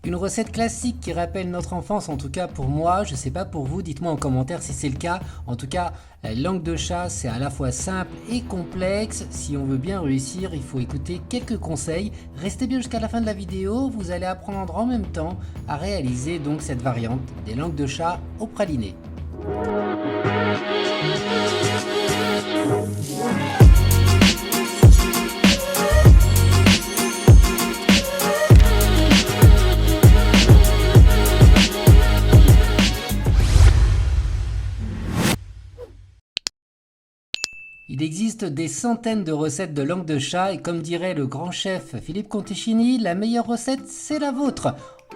Une recette classique qui rappelle notre enfance, en tout cas pour moi, je sais pas pour vous, dites-moi en commentaire si c'est le cas. En tout cas, la langue de chat, c'est à la fois simple et complexe. Si on veut bien réussir, il faut écouter quelques conseils. Restez bien jusqu'à la fin de la vidéo, vous allez apprendre en même temps à réaliser donc cette variante des langues de chat au praliné. Il existe des centaines de recettes de langue de chat et comme dirait le grand chef Philippe Conticini, la meilleure recette c'est la vôtre.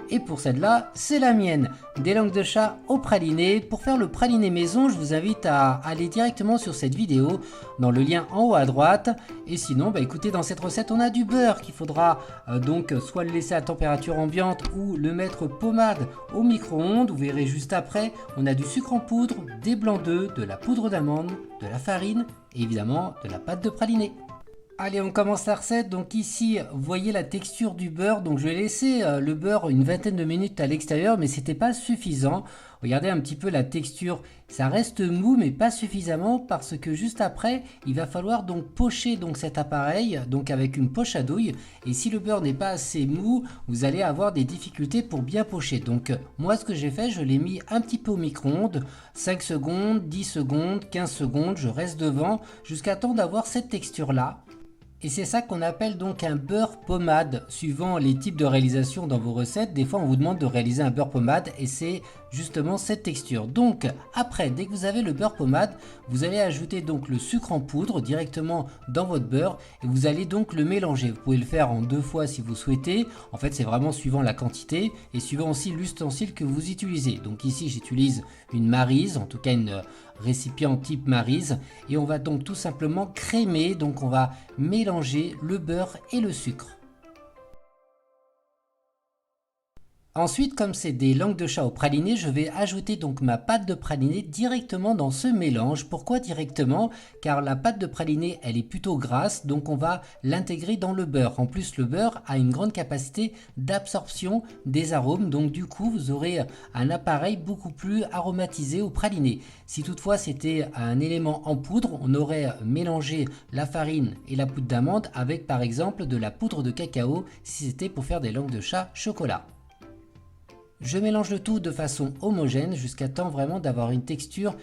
Et pour celle-là, c'est la mienne. Des langues de chat au praliné. Pour faire le praliné maison, je vous invite à aller directement sur cette vidéo dans le lien en haut à droite. Et sinon, écoutez, dans cette recette, on a du beurre qu'il faudra donc soit le laisser à température ambiante ou le mettre pommade au micro-ondes. Vous verrez juste après, on a du sucre en poudre, des blancs d'œufs, de la poudre d'amande, de la farine et évidemment de la pâte de praliné. Allez, on commence la recette. Donc ici, vous voyez la texture du beurre. Donc je vais laisser le beurre une vingtaine de minutes à l'extérieur, mais c'était pas suffisant. Regardez un petit peu la texture. Ça reste mou, mais pas suffisamment parce que juste après, il va falloir donc pocher donc cet appareil, donc avec une poche à douille. Et si le beurre n'est pas assez mou, vous allez avoir des difficultés pour bien pocher. Donc moi, ce que j'ai fait, je l'ai mis un petit peu au micro-ondes, 5 secondes, 10 secondes, 15 secondes. Je reste devant jusqu'à temps d'avoir cette texture-là. Et c'est ça qu'on appelle donc un beurre pommade. Suivant les types de réalisation dans vos recettes, des fois on vous demande de réaliser un beurre pommade et c'est justement cette texture. Donc après, dès que vous avez le beurre pommade, vous allez ajouter donc le sucre en poudre directement dans votre beurre et vous allez donc le mélanger. Vous pouvez le faire en 2 fois si vous souhaitez. En fait, c'est vraiment suivant la quantité et suivant aussi l'ustensile que vous utilisez. Donc ici, j'utilise une maryse, en tout cas une récipient type maryse, et on va donc tout simplement crémer. Donc on va mélanger le beurre et le sucre. Ensuite, comme c'est des langues de chat au praliné, je vais ajouter donc ma pâte de praliné directement dans ce mélange. Pourquoi directement? Car la pâte de praliné, elle est plutôt grasse, donc on va l'intégrer dans le beurre. En plus, le beurre a une grande capacité d'absorption des arômes, donc du coup, vous aurez un appareil beaucoup plus aromatisé au praliné. Si toutefois c'était un élément en poudre, on aurait mélangé la farine et la poudre d'amande avec par exemple de la poudre de cacao si c'était pour faire des langues de chat chocolat. Je mélange le tout de façon homogène jusqu'à temps vraiment d'avoir une texture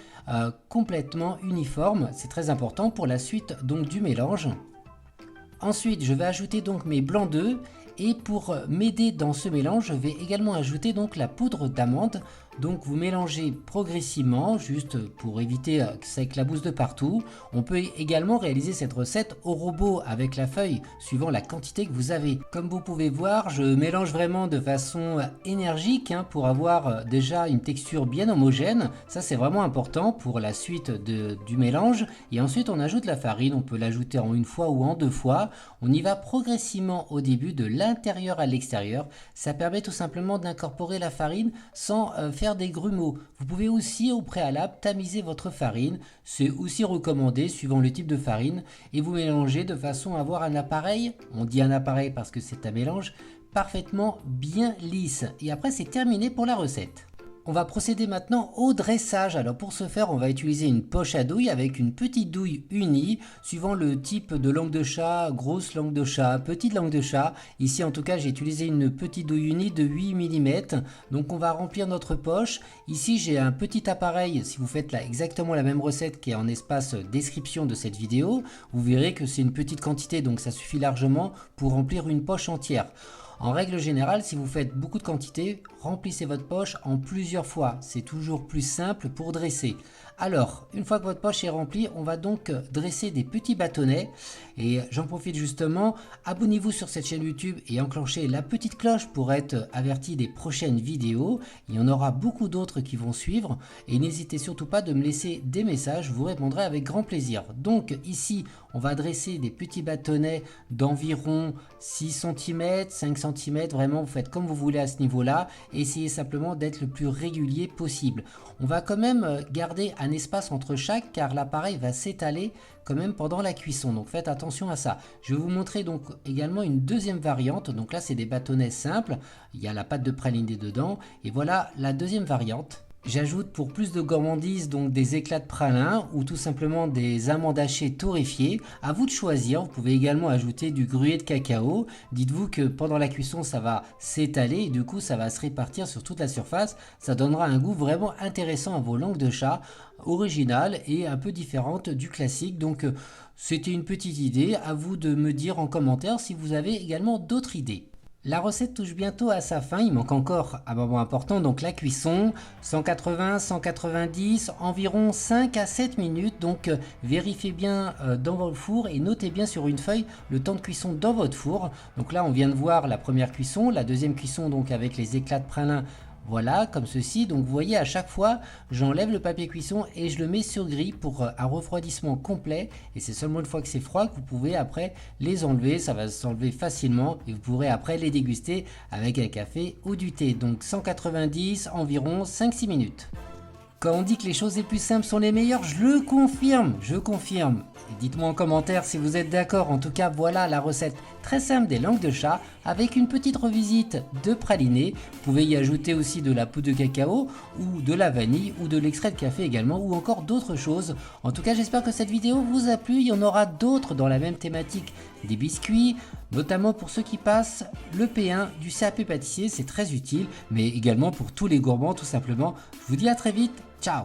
complètement uniforme. C'est très important pour la suite donc du mélange. Ensuite, je vais ajouter donc mes blancs d'œufs et pour m'aider dans ce mélange, je vais également ajouter donc la poudre d'amande. Donc vous mélangez progressivement, juste pour éviter que ça éclabousse de partout. On peut également réaliser cette recette au robot avec la feuille, suivant la quantité que vous avez. Comme vous pouvez voir, je mélange vraiment de façon énergique pour avoir déjà une texture bien homogène. Ça c'est vraiment important pour la suite du mélange. Et ensuite on ajoute la farine, on peut l'ajouter en 1 fois ou en 2 fois. On y va progressivement au début de l'intérieur à l'extérieur. Ça permet tout simplement d'incorporer la farine sans faire des grumeaux. Vous pouvez aussi au préalable tamiser votre farine, c'est aussi recommandé suivant le type de farine et vous mélangez de façon à avoir un appareil, on dit un appareil parce que c'est un mélange, parfaitement bien lisse. Et après c'est terminé pour la recette. On va procéder maintenant au dressage. Alors pour ce faire, on va utiliser une poche à douille avec une petite douille unie, suivant le type de langue de chat, grosse langue de chat, petite langue de chat. Ici en tout cas, j'ai utilisé une petite douille unie de 8 mm. Donc on va remplir notre poche. Ici, j'ai un petit appareil, si vous faites là exactement la même recette qui est en espace description de cette vidéo, vous verrez que c'est une petite quantité, donc ça suffit largement pour remplir une poche entière. En règle générale, si vous faites beaucoup de quantité, remplissez votre poche en plusieurs fois. C'est toujours plus simple pour dresser. Alors, une fois que votre poche est remplie, on va donc dresser des petits bâtonnets. Et j'en profite justement, abonnez-vous sur cette chaîne YouTube et enclenchez la petite cloche pour être averti des prochaines vidéos. Il y en aura beaucoup d'autres qui vont suivre. Et n'hésitez surtout pas de me laisser des messages, je vous répondrai avec grand plaisir. Donc ici, on va dresser des petits bâtonnets d'environ 6 cm, 5 cm. Vraiment, vous faites comme vous voulez à ce niveau-là. Essayez simplement d'être le plus régulier possible. On va quand même garder un un espace entre chaque car l'appareil va s'étaler quand même pendant la cuisson. Donc faites attention à ça. Je vais vous montrer donc également une deuxième variante. Donc là c'est des bâtonnets simples. Il y a la pâte de praliné dedans. Et voilà la deuxième variante. J'ajoute pour plus de gourmandise donc des éclats de pralin ou tout simplement des amandes hachées torréfiées. À vous de choisir, vous pouvez également ajouter du gruyère de cacao. Dites-vous que pendant la cuisson ça va s'étaler et du coup ça va se répartir sur toute la surface. Ça donnera un goût vraiment intéressant à vos langues de chat, originale et un peu différente du classique. Donc c'était une petite idée, à vous de me dire en commentaire si vous avez également d'autres idées. La recette touche bientôt à sa fin, il manque encore un moment important, donc la cuisson, 180-190, environ 5 à 7 minutes, donc vérifiez bien dans votre four et notez bien sur une feuille le temps de cuisson dans votre four. Donc là on vient de voir la première cuisson, la deuxième cuisson donc avec les éclats de pralin. Voilà, comme ceci. Donc vous voyez, à chaque fois, j'enlève le papier cuisson et je le mets sur grille pour un refroidissement complet. Et c'est seulement une fois que c'est froid que vous pouvez après les enlever. Ça va s'enlever facilement et vous pourrez après les déguster avec un café ou du thé. Donc 190, environ 5-6 minutes. Quand on dit que les choses les plus simples sont les meilleures, je le confirme, je confirme. Dites-moi en commentaire si vous êtes d'accord. En tout cas, voilà la recette très simple des langues de chat avec une petite revisite de praliné. Vous pouvez y ajouter aussi de la poudre de cacao ou de la vanille ou de l'extrait de café également ou encore d'autres choses. En tout cas, j'espère que cette vidéo vous a plu. Il y en aura d'autres dans la même thématique des biscuits, notamment pour ceux qui passent le P1 du CAP pâtissier, c'est très utile, mais également pour tous les gourmands tout simplement. Je vous dis à très vite, ciao!